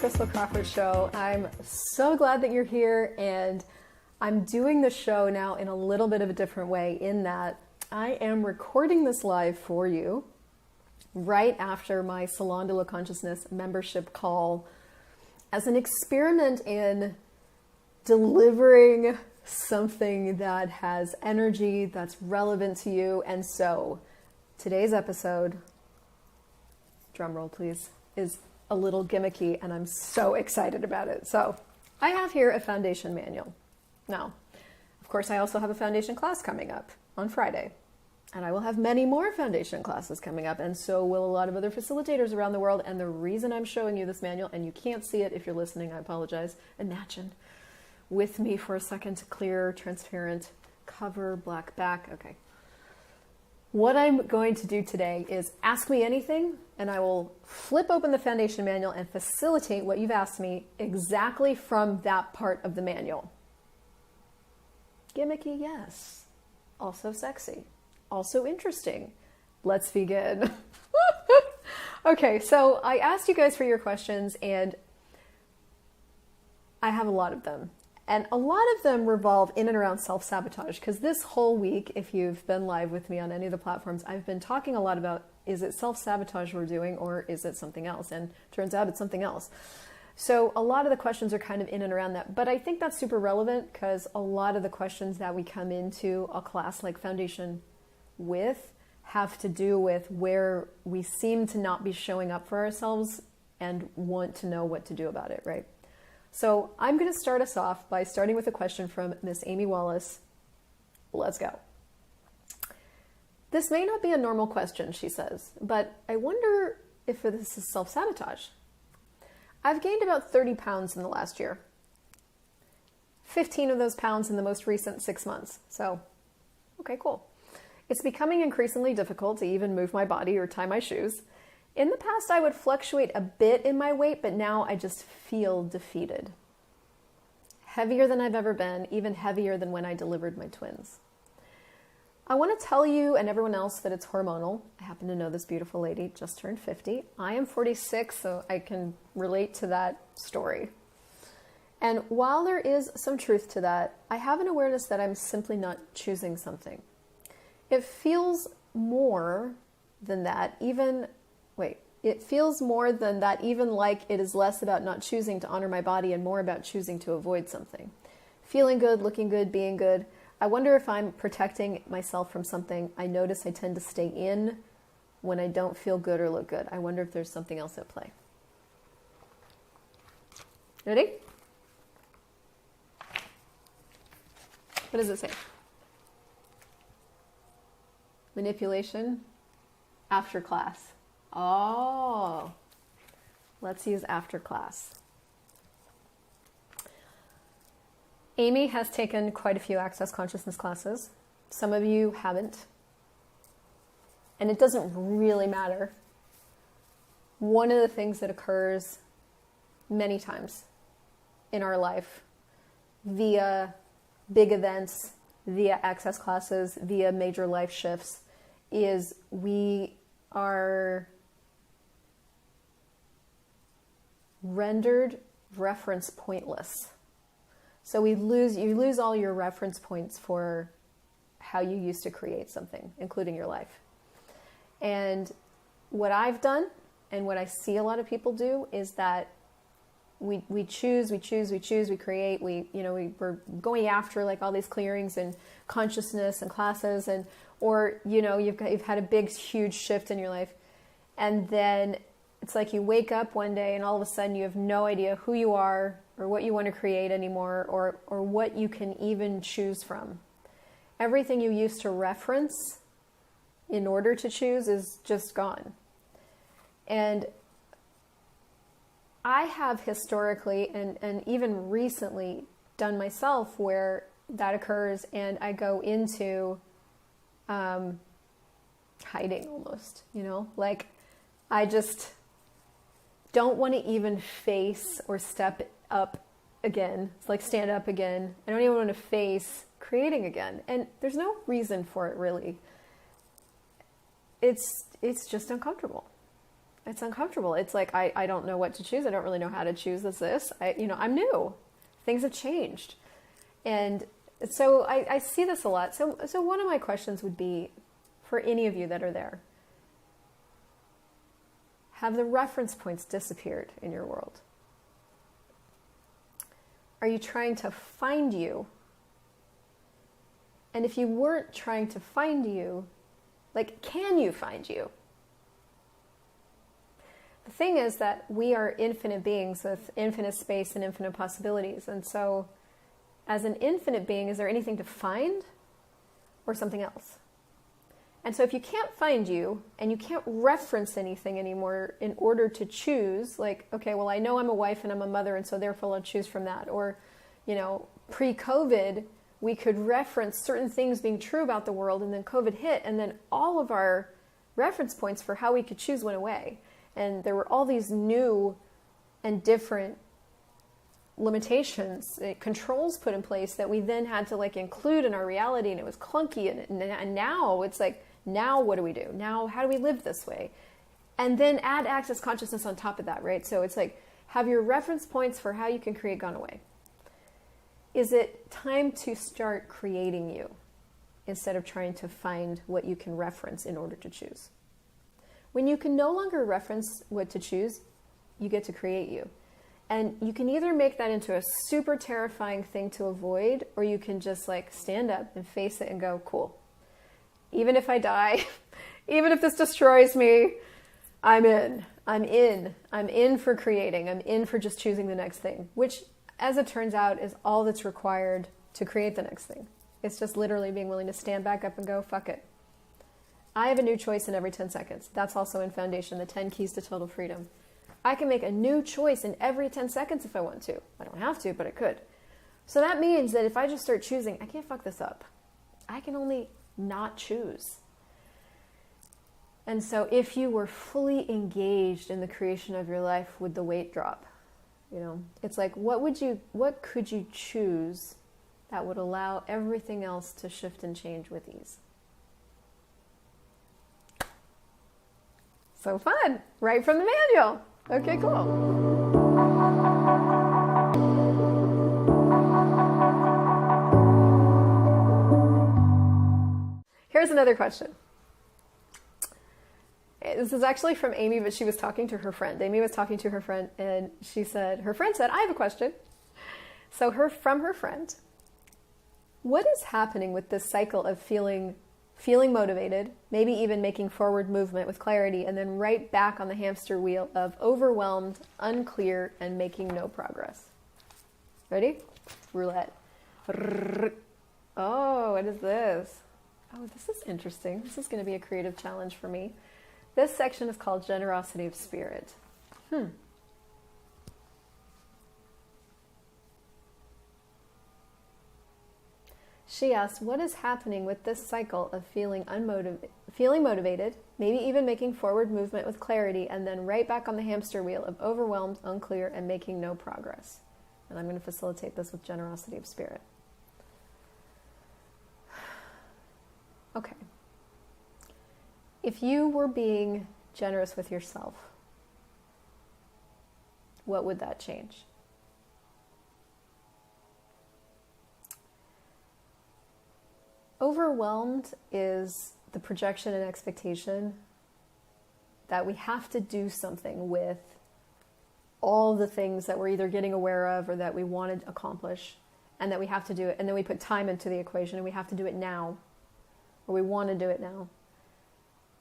Christel Crawford show. I'm so glad that you're here, and I'm doing the show now in a little bit of a different way in that I am recording this live for you right after my Salon de la Consciousness membership call as an experiment in delivering something that has energy that's relevant to you. And so today's episode, drum roll please, is a little gimmicky, and I'm so excited about it. So I have here a foundation manual. Now, of course, I also have a foundation class coming up on Friday, and I will have many more foundation classes coming up, and so will a lot of other facilitators around the world. And the reason I'm showing you this manual, and you can't see it if you're listening, I apologize, imagine with me for a second, clear, transparent cover, black back. Okay. What I'm going to do today is ask me anything, and I will flip open the foundation manual and facilitate what you've asked me exactly from that part of the manual. Gimmicky, yes. Also sexy. Also interesting. Let's begin. Okay, so I asked you guys for your questions, and I have a lot of them. And a lot of them revolve in and around self-sabotage, because this whole week, if you've been live with me on any of the platforms, I've been talking a lot about, is it self-sabotage we're doing, or is it something else? And turns out it's something else. So a lot of the questions are kind of in and around that. But I think that's super relevant, because a lot of the questions that we come into a class like Foundation with have to do with where we seem to not be showing up for ourselves and want to know what to do about it, right? So I'm going to start us off by starting with a question from Miss Amy Wallace. Let's go. This may not be a normal question, she says, but I wonder if this is self-sabotage. I've gained about 30 pounds in the last year. 15 of those pounds in the most recent 6 months. So, okay, cool. It's becoming increasingly difficult to even move my body or tie my shoes. In the past, I would fluctuate a bit in my weight, but now I just feel defeated. Heavier than I've ever been, even heavier than when I delivered my twins. I want to tell you and everyone else that it's hormonal. I happen to know this beautiful lady, just turned 50. I am 46, so I can relate to that story. And while there is some truth to that, I have an awareness that I'm simply not choosing something. It feels more than that, it feels more than that, even like it is less about not choosing to honor my body and more about choosing to avoid something. Feeling good, looking good, being good. I wonder if I'm protecting myself from something. I notice I tend to stay in when I don't feel good or look good. I wonder if there's something else at play. Ready? What does it say? Manipulation after class. Oh, let's use after class. Amy has taken quite a few Access Consciousness classes. Some of you haven't. And it doesn't really matter. One of the things that occurs many times in our life via big events, via Access classes, via major life shifts, is we are rendered reference pointless. So you lose all your reference points for how you used to create something, including your life. And what I've done and what I see a lot of people do is that we choose, we create, we're going after like all these clearings and consciousness and classes, and or you've had a big huge shift in your life, and then it's like you wake up one day and all of a sudden you have no idea who you are or what you want to create anymore, or what you can even choose from. Everything you used to reference in order to choose is just gone. And I have historically and even recently done myself where that occurs, and I go into hiding almost, like I just don't want to even face or step up again. It's like stand up again. I don't even want to face creating again. And there's no reason for it really. It's just uncomfortable. It's uncomfortable. It's like, I don't know what to choose. I don't really know how to choose this. I'm new. Things have changed. And so I see this a lot. So one of my questions would be, for any of you that are there, have the reference points disappeared in your world? Are you trying to find you? And if you weren't trying to find you, like, can you find you? The thing is that we are infinite beings with infinite space and infinite possibilities. And so, as an infinite being, is there anything to find or something else? And so if you can't find you and you can't reference anything anymore in order to choose, like, okay, well, I know I'm a wife and I'm a mother, and so therefore I'll choose from that. Or, pre-COVID, we could reference certain things being true about the world, and then COVID hit, and then all of our reference points for how we could choose went away. And there were all these new and different limitations, controls put in place that we then had to include in our reality, and it was clunky. And now it's like, now what do we do? Now how do we live this way? And then add access consciousness on top of that, right? So it's like, have your reference points for how you can create gone away. Is it time to start creating you instead of trying to find what you can reference in order to choose? When you can no longer reference what to choose, you get to create you. And you can either make that into a super terrifying thing to avoid, or you can just stand up and face it and go, cool. Even if I die, even if this destroys me, I'm in. I'm in for creating. I'm in for just choosing the next thing, which, as it turns out, is all that's required to create the next thing. It's just literally being willing to stand back up and go, fuck it. I have a new choice in every 10 seconds. That's also in Foundation, the 10 Keys to Total Freedom. I can make a new choice in every 10 seconds if I want to. I don't have to, but I could. So that means that if I just start choosing, I can't fuck this up. I can only not choose. And so if you were fully engaged in the creation of your life, would the weight drop? It's like, what could you choose that would allow everything else to shift and change with ease? So fun, right from the manual. Okay, cool. Here's another question. This is actually from Amy, but she was talking to her friend. Amy was talking to her friend, and her friend said, I have a question. So from her friend, what is happening with this cycle of feeling motivated, maybe even making forward movement with clarity, and then right back on the hamster wheel of overwhelmed, unclear, and making no progress? Ready? Roulette. Oh, what is this? Oh, this is interesting. This is going to be a creative challenge for me. This section is called Generosity of Spirit. She asks, what is happening with this cycle of feeling motivated, maybe even making forward movement with clarity, and then right back on the hamster wheel of overwhelmed, unclear, and making no progress? And I'm going to facilitate this with Generosity of Spirit. Okay. If you were being generous with yourself, what would that change? Overwhelmed is the projection and expectation that we have to do something with all the things that we're either getting aware of or that we want to accomplish, and that we have to do it. And then we put time into the equation, and we have to do it now, or we want to do it now.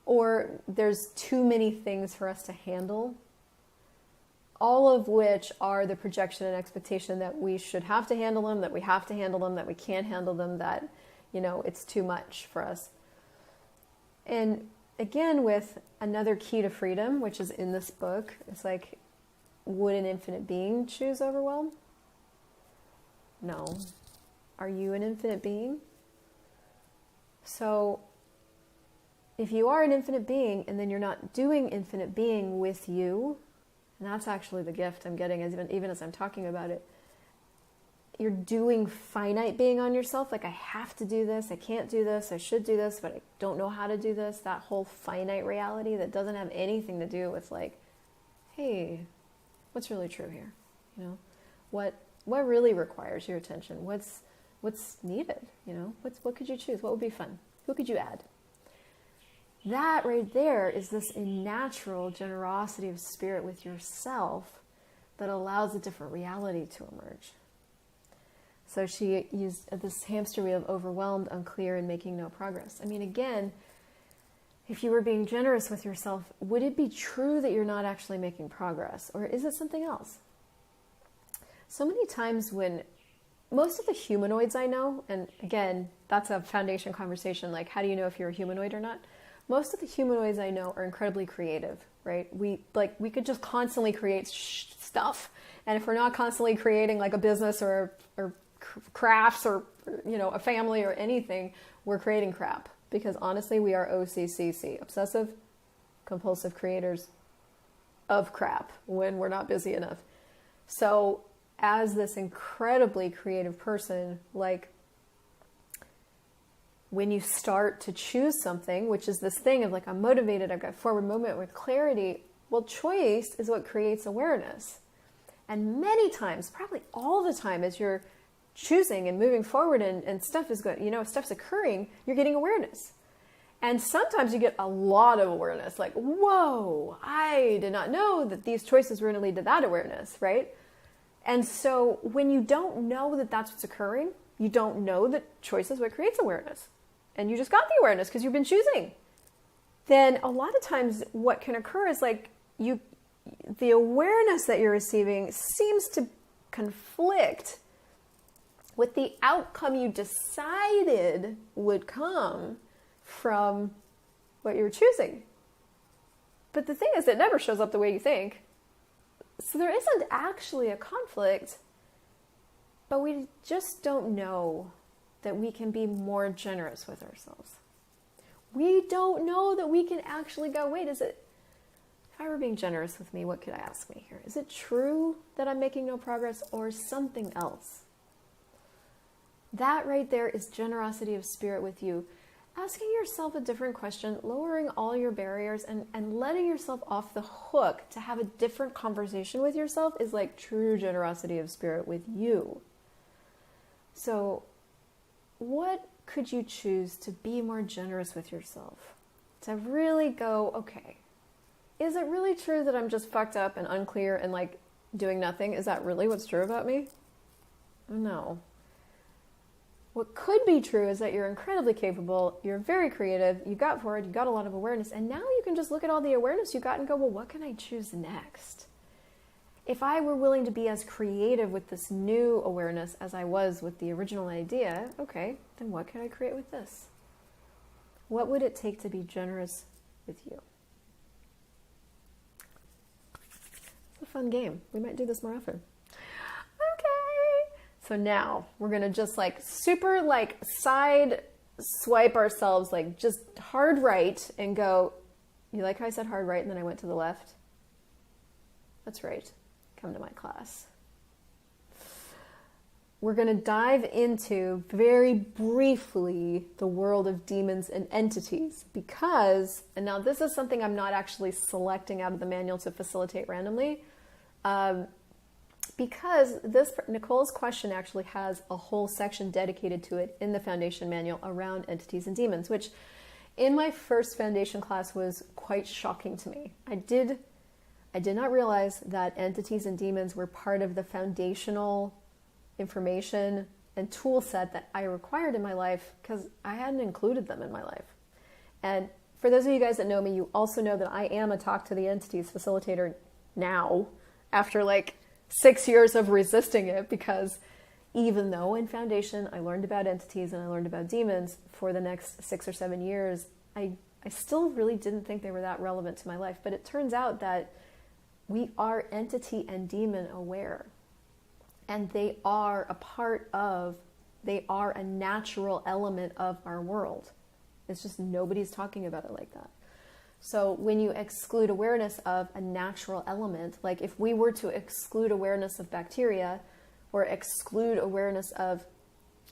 Or there's too many things for us to handle, all of which are the projection and expectation that we should have to handle them, that we have to handle them, that we can't handle them, that, it's too much for us. And again, with another key to freedom, which is in this book, it's like, would an infinite being choose overwhelm? No. Are you an infinite being? So if you are an infinite being and then you're not doing infinite being with you, and that's actually the gift I'm getting even as I'm talking about it, you're doing finite being on yourself, like I have to do this, I can't do this, I should do this, but I don't know how to do this, that whole finite reality that doesn't have anything to do with like, hey, what's really true here? You know, what really requires your attention? What's needed? You know, what could you choose? What would be fun? Who could you add? That right there is this natural generosity of spirit with yourself that allows a different reality to emerge. So she used this hamster wheel of overwhelmed, unclear, and making no progress. I mean, again, if you were being generous with yourself, would it be true that you're not actually making progress? Or is it something else? So many times when most of the humanoids I know, and again, that's a foundation conversation, like how do you know if you're a humanoid or not? Most of the humanoids I know are incredibly creative, right? We could just constantly create stuff. And if we're not constantly creating like a business or crafts or, you know, a family or anything, we're creating crap. Because honestly, we are OCCC, obsessive compulsive creators of crap when we're not busy enough. So as this incredibly creative person, like when you start to choose something, which is this thing of like, I'm motivated, I've got forward movement with clarity. Well, choice is what creates awareness. And many times, probably all the time, as you're choosing and moving forward and stuff is good, you know, stuff's occurring, you're getting awareness. And sometimes you get a lot of awareness, like, whoa, I did not know that these choices were going to lead to that awareness, right? And so when you don't know that that's what's occurring, you don't know that choice is what creates awareness, and you just got the awareness because you've been choosing, then a lot of times what can occur is like the awareness that you're receiving seems to conflict with the outcome you decided would come from what you were choosing. But the thing is, it never shows up the way you think. So there isn't actually a conflict, but we just don't know that we can be more generous with ourselves. We don't know that we can actually go, wait, if I were being generous with me, what could I ask me here? Is it true that I'm making no progress or something else? That right there is generosity of spirit with you. Asking yourself a different question, lowering all your barriers, and letting yourself off the hook to have a different conversation with yourself is like true generosity of spirit with you. So what could you choose to be more generous with yourself? To really go, okay, is it really true that I'm just fucked up and unclear and like doing nothing? Is that really what's true about me? No. What could be true is that you're incredibly capable, you're very creative, you got forward, you got a lot of awareness, and now you can just look at all the awareness you got and go, well, what can I choose next? If I were willing to be as creative with this new awareness as I was with the original idea, okay, then what can I create with this? What would it take to be generous with you? It's a fun game. We might do this more often. So now we're going to just like super like side swipe ourselves, like just hard right and go, you like how I said hard right and then I went to the left? That's right. Come to my class. We're going to dive into very briefly the world of demons and entities because, and now this is something I'm not actually selecting out of the manual to facilitate randomly, because Nicole's question actually has a whole section dedicated to it in the foundation manual around entities and demons, which in my first foundation class was quite shocking to me. I did not realize that entities and demons were part of the foundational information and tool set that I required in my life because I hadn't included them in my life. And for those of you guys that know me, you also know that I am a Talk to the Entities facilitator now after like 6 years of resisting it, because even though in foundation I learned about entities and I learned about demons for the next 6 or 7 years, I still really didn't think they were that relevant to my life. But it turns out that we are entity and demon aware, and they are a natural element of our world. It's just nobody's talking about it like that. So when you exclude awareness of a natural element, like if we were to exclude awareness of bacteria, or exclude awareness of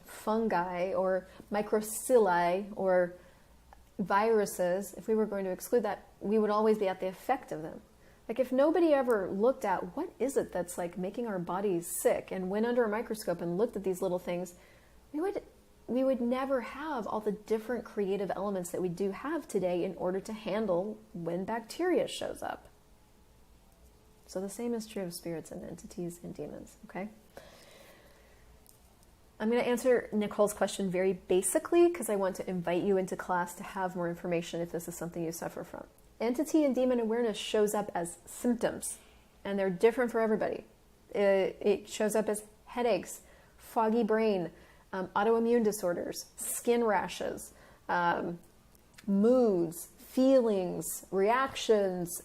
fungi or microcilli or viruses, if we were going to exclude that, we would always be at the effect of them. Like if nobody ever looked at what is it that's like making our bodies sick and went under a microscope and looked at these little things, we would never have all the different creative elements that we do have today in order to handle when bacteria shows up. So the same is true of spirits and entities and demons, okay? I'm going to answer Nicole's question very basically because I want to invite you into class to have more information if this is something you suffer from. Entity and demon awareness shows up as symptoms, and they're different for everybody. It shows up as headaches, foggy brain, autoimmune disorders, skin rashes, moods, feelings, reactions.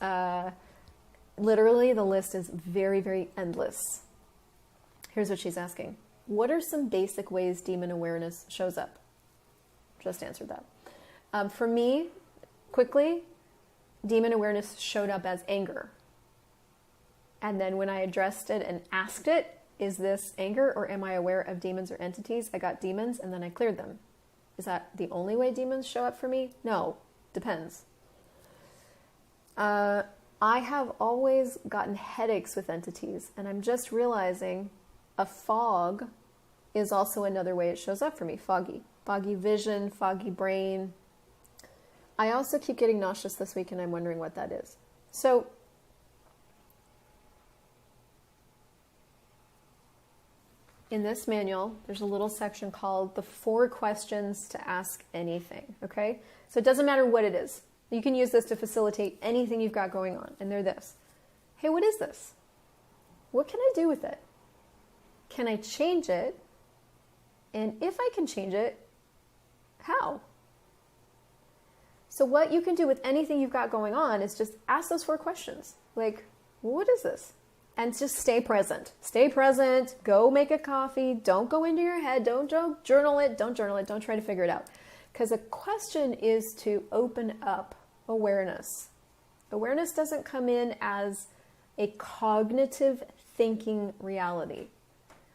Literally, the list is very, very endless. Here's what she's asking. What are some basic ways demon awareness shows up? Just answered that. For me, quickly, demon awareness showed up as anger. And then when I addressed it and asked it, is this anger or am I aware of demons or entities? I got demons and then I cleared them. Is that the only way demons show up for me? No, depends. I have always gotten headaches with entities, and I'm just realizing a fog is also another way it shows up for me. Foggy vision, foggy brain. I also keep getting nauseous this week, and I'm wondering what that is. So in this manual, there's a little section called the 4 questions to ask anything, okay? So it doesn't matter what it is. You can use this to facilitate anything you've got going on, and they're this. Hey, what is this? What can I do with it? Can I change it? And if I can change it, how? So what you can do with anything you've got going on is just ask those 4 questions. Like, what is this? And just stay present. Stay present. Go make a coffee. Don't go into your head. Don't journal it. Don't journal it. Don't try to figure it out. Because a question is to open up awareness. Awareness doesn't come in as a cognitive thinking reality.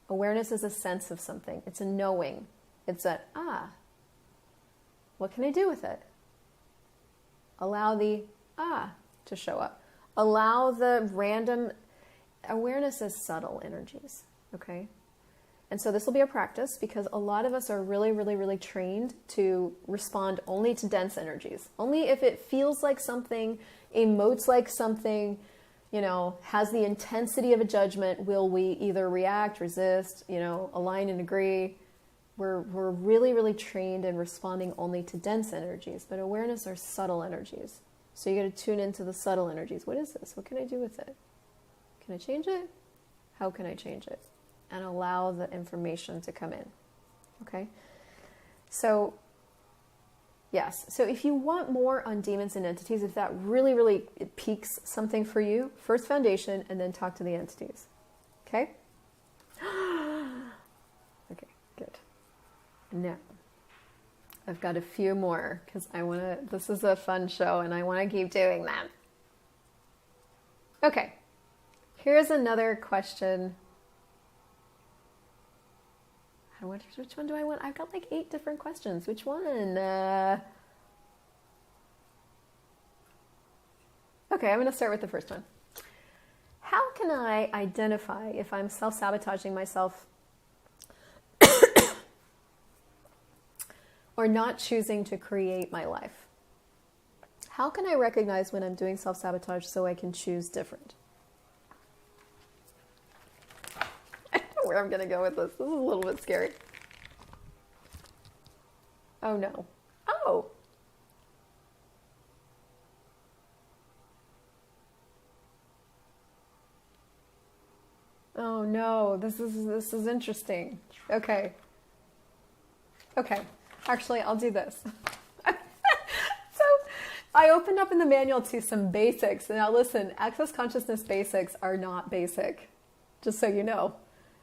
Awareness is a sense of something. It's a knowing. It's a, what can I do with it? Allow the to show up. Allow the random. Awareness is subtle energies, okay? And so this will be a practice because a lot of us are really, really, really trained to respond only to dense energies. Only if it feels like something, emotes like something, has the intensity of a judgment, will we either react, resist, align and agree. We're really, really trained in responding only to dense energies, but awareness are subtle energies. So you got to tune into the subtle energies. What is this? What can I do with it? Can I change it? How can I change it? And allow the information to come in. Okay? So, yes. So if you want more on demons and entities, if that really, really it piques something for you, first foundation and then talk to the entities. Okay? Okay, good. Now, I've got a few more because this is a fun show and I want to keep doing them. Okay. Here's another question. Which one do I want? I've got like 8 different questions. Which one? Okay, I'm going to start with the first one. How can I identify if I'm self-sabotaging myself or not choosing to create my life? How can I recognize when I'm doing self-sabotage so I can choose different? Where I'm going to go with this. This is a little bit scary. Oh no. Oh. Oh no. This is interesting. Okay. Actually, I'll do this. So I opened up in the manual to some basics. Now listen, access consciousness basics are not basic. Just so you know.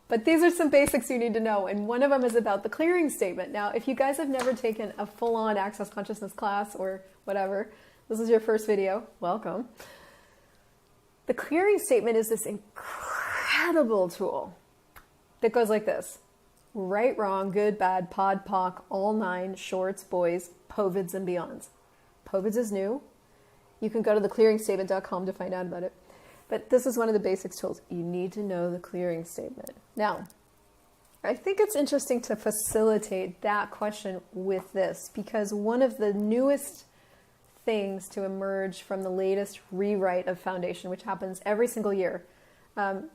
But these are some basics you need to know, and one of them is about the clearing statement. Now, if you guys have never taken a full-on access consciousness class or whatever, this is your first video, welcome. The clearing statement is this incredible tool that goes like this. Right, wrong, good, bad, pod, poc, all nine, shorts, boys, povids, and beyonds. Povids is new. You can go to theclearingstatement.com to find out about it. But this is one of the basics tools. You need to know the clearing statement. Now, I think it's interesting to facilitate that question with this, because one of the newest things to emerge from the latest rewrite of Foundation, which happens every single year,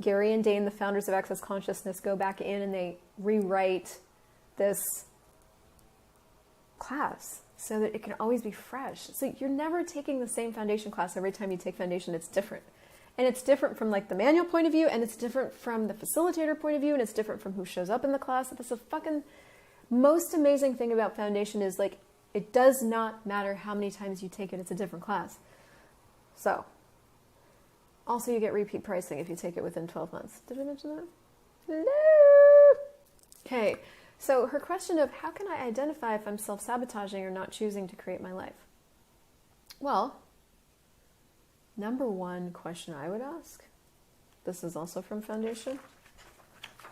Gary and Dane, the founders of Access Consciousness, go back in and they rewrite this class so that it can always be fresh. So you're never taking the same Foundation class every time you take Foundation. It's different. And it's different from like the manual point of view, and it's different from the facilitator point of view, and it's different from who shows up in the class. That's the fucking most amazing thing about Foundation is like, it does not matter how many times you take it, it's a different class. So, also you get repeat pricing if you take it within 12 months. Did I mention that? Hello! Okay, so her question of how can I identify if I'm self-sabotaging or not choosing to create my life? Well, number one question I would ask, this is also from Foundation.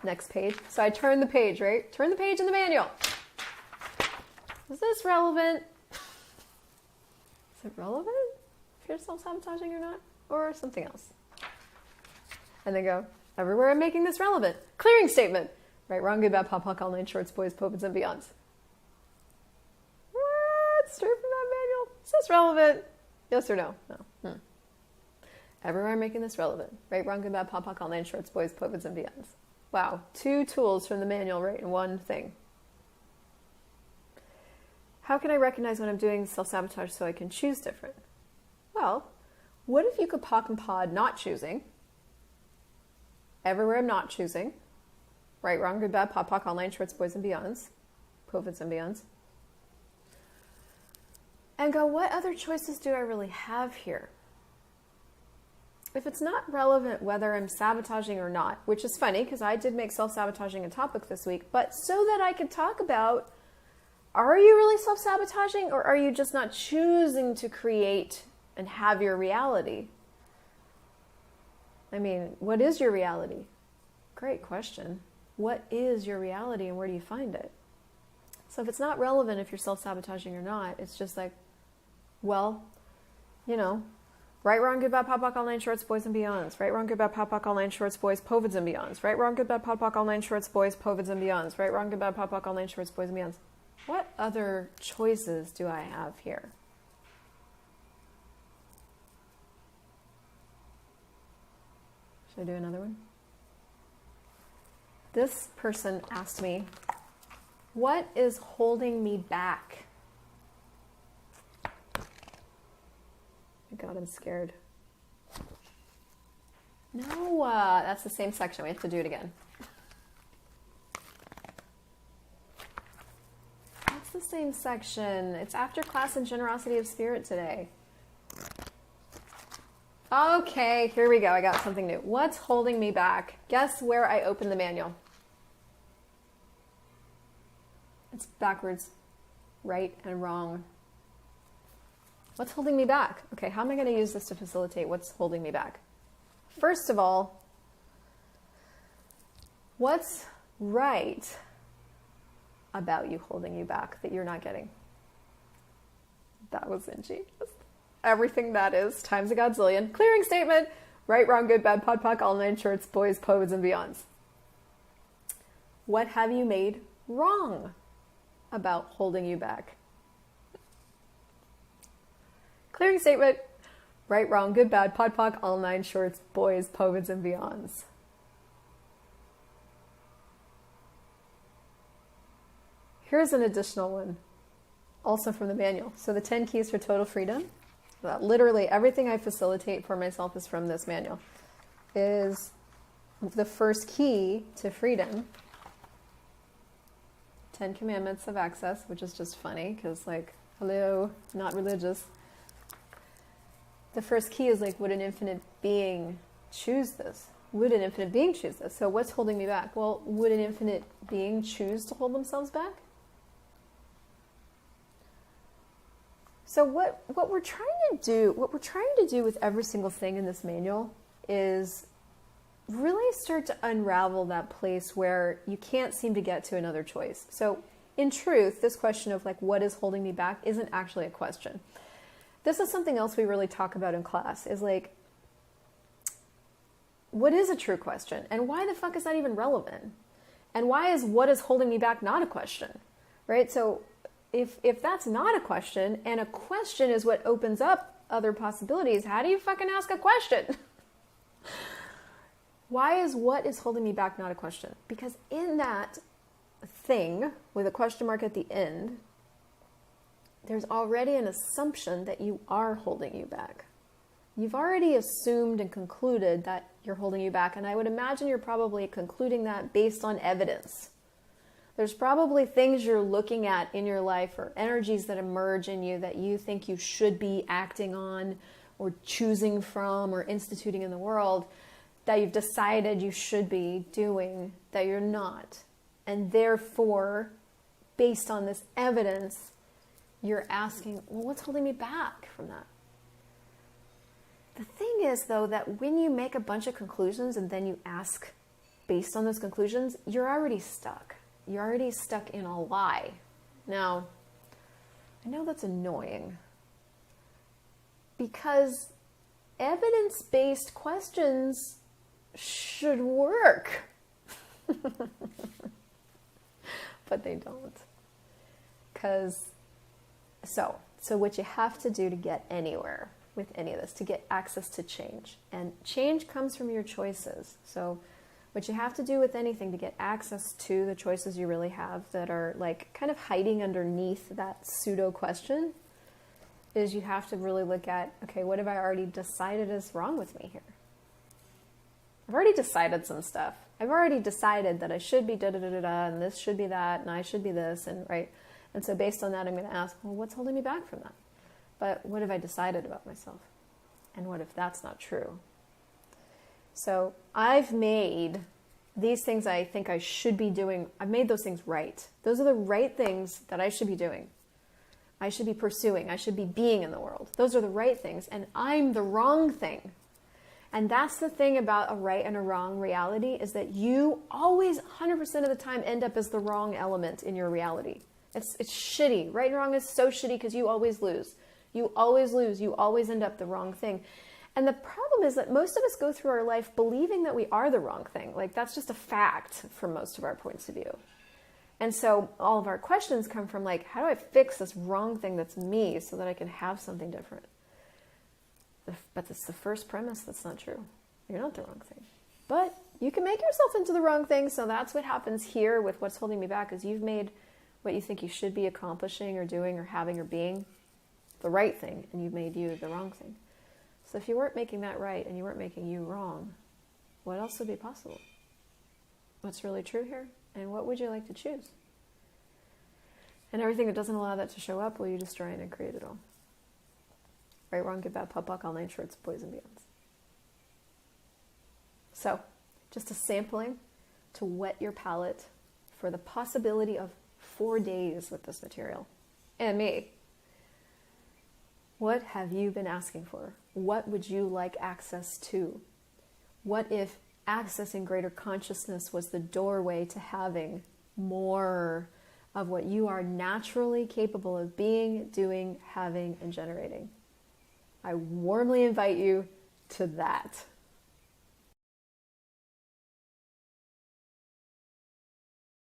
Next page. So I turn the page, right? Turn the page in the manual. Is this relevant? Is it relevant if you're self-sabotaging or not? Or something else? And they go, everywhere I'm making this relevant. Clearing statement. Right, wrong, good, bad, pop, all nine, shorts, boys, povids, and beyonds. What? Straight from that manual? Is this relevant? Yes or no? No. Everywhere I'm making this relevant. Right, wrong, good, bad, pop, all nine, shorts, boys, povids, and beyonds. Wow, 2 tools from the manual right in one thing. How can I recognize when I'm doing self-sabotage so I can choose different? Well, what if you could POC and POD not choosing? Everywhere I'm not choosing. Right, wrong, good, bad, pop, all nine, shorts, boys, and beyonds. Povids and beyonds. And go, what other choices do I really have here? If it's not relevant whether I'm sabotaging or not, which is funny because I did make self-sabotaging a topic this week, but so that I could talk about, are you really self-sabotaging or are you just not choosing to create and have your reality? I mean, what is your reality? Great question. What is your reality and where do you find it? So if it's not relevant if you're self-sabotaging or not, it's just like, well, you know, right, wrong, good, bad, pop, all nine, shorts, boys, and beyonds. Right, wrong, good, bad, pop, all nine, shorts, boys, povids, and beyonds. Right, wrong, good, bad, pop, all nine, shorts, boys, povids, and beyonds. Right, wrong, good, bad, pop, all nine, shorts, boys, and beyonds. What other choices do I have here? Should I do another one? This person asked me, what is holding me back? Oh God, I'm scared. No, that's the same section. We have to do it again. That's the same section. It's after class and generosity of spirit today. Okay, here we go. I got something new. What's holding me back? Guess where I opened the manual? It's backwards, right and wrong. What's holding me back? Okay, how am I going to use this to facilitate what's holding me back? First of all, what's right about you holding you back that you're not getting? That was ingenious. Everything that is times a godzillion. Clearing statement. Right, wrong, good, bad, pod, poc, all nine, shorts, boys, povids, and beyonds. What have you made wrong about holding you back? Clearing statement. Right, wrong, good, bad, pod, poc, all nine, shorts, boys, povids, and beyonds. Here's an additional one, also from the manual. So the 10 keys for total freedom. Literally everything I facilitate for myself is from this manual. Is the first key to freedom. 10 commandments of access, which is just funny because like, hello, not religious. The first key is like, would an infinite being choose this? Would an infinite being choose this? So what's holding me back? Well, would an infinite being choose to hold themselves back? So what we're trying to do with every single thing in this manual is really start to unravel that place where you can't seem to get to another choice. So in truth, this question of like, what is holding me back isn't actually a question. This is something else we really talk about in class, is like, what is a true question? And why the fuck is that even relevant? And why is what is holding me back not a question, right? So if that's not a question, and a question is what opens up other possibilities, how do you fucking ask a question? Why is what is holding me back not a question? Because in that thing with a question mark at the end, there's already an assumption that you are holding you back. You've already assumed and concluded that you're holding you back, and I would imagine you're probably concluding that based on evidence. There's probably things you're looking at in your life or energies that emerge in you that you think you should be acting on or choosing from or instituting in the world that you've decided you should be doing that you're not. And therefore, based on this evidence, you're asking, well, what's holding me back from that? The thing is, though, that when you make a bunch of conclusions and then you ask based on those conclusions, you're already stuck. You're already stuck in a lie. Now, I know that's annoying because evidence-based questions should work. But they don't. So what you have to do to get anywhere with any of this, to get access to change, and change comes from your choices. So what you have to do with anything to get access to the choices you really have that are like kind of hiding underneath that pseudo question is you have to really look at, okay, what have I already decided is wrong with me here? I've already decided some stuff. I've already decided that I should be da-da-da-da-da, and this should be that, and I should be this, and right? And so based on that, I'm going to ask, well, what's holding me back from that? But what have I decided about myself? And what if that's not true? So I've made these things I think I should be doing, I've made those things right. Those are the right things that I should be doing. I should be pursuing. I should be being in the world. Those are the right things, and I'm the wrong thing. And that's the thing about a right and a wrong reality, is that you always, 100% of the time, end up as the wrong element in your reality. It's shitty. Right and wrong is so shitty because you always lose. You always lose. You always end up the wrong thing. And the problem is that most of us go through our life believing that we are the wrong thing. Like, that's just a fact from most of our points of view. And so all of our questions come from like, how do I fix this wrong thing that's me so that I can have something different? But it's the first premise that's not true. You're not the wrong thing. But you can make yourself into the wrong thing. So that's what happens here with what's holding me back, is you've made what you think you should be accomplishing or doing or having or being the right thing, and you've made you the wrong thing. So if you weren't making that right and you weren't making you wrong, what else would be possible? What's really true here? And what would you like to choose? And everything that doesn't allow that to show up, will you destroy and create it all? Right, wrong, good, bad, pop, buck, all nine shorts, boys and beyonds. So, just a sampling to whet your palate for the possibility of 4 days with this material. And me. What have you been asking for? What would you like access to? What if accessing greater consciousness was the doorway to having more of what you are naturally capable of being, doing, having, and generating? I warmly invite you to that.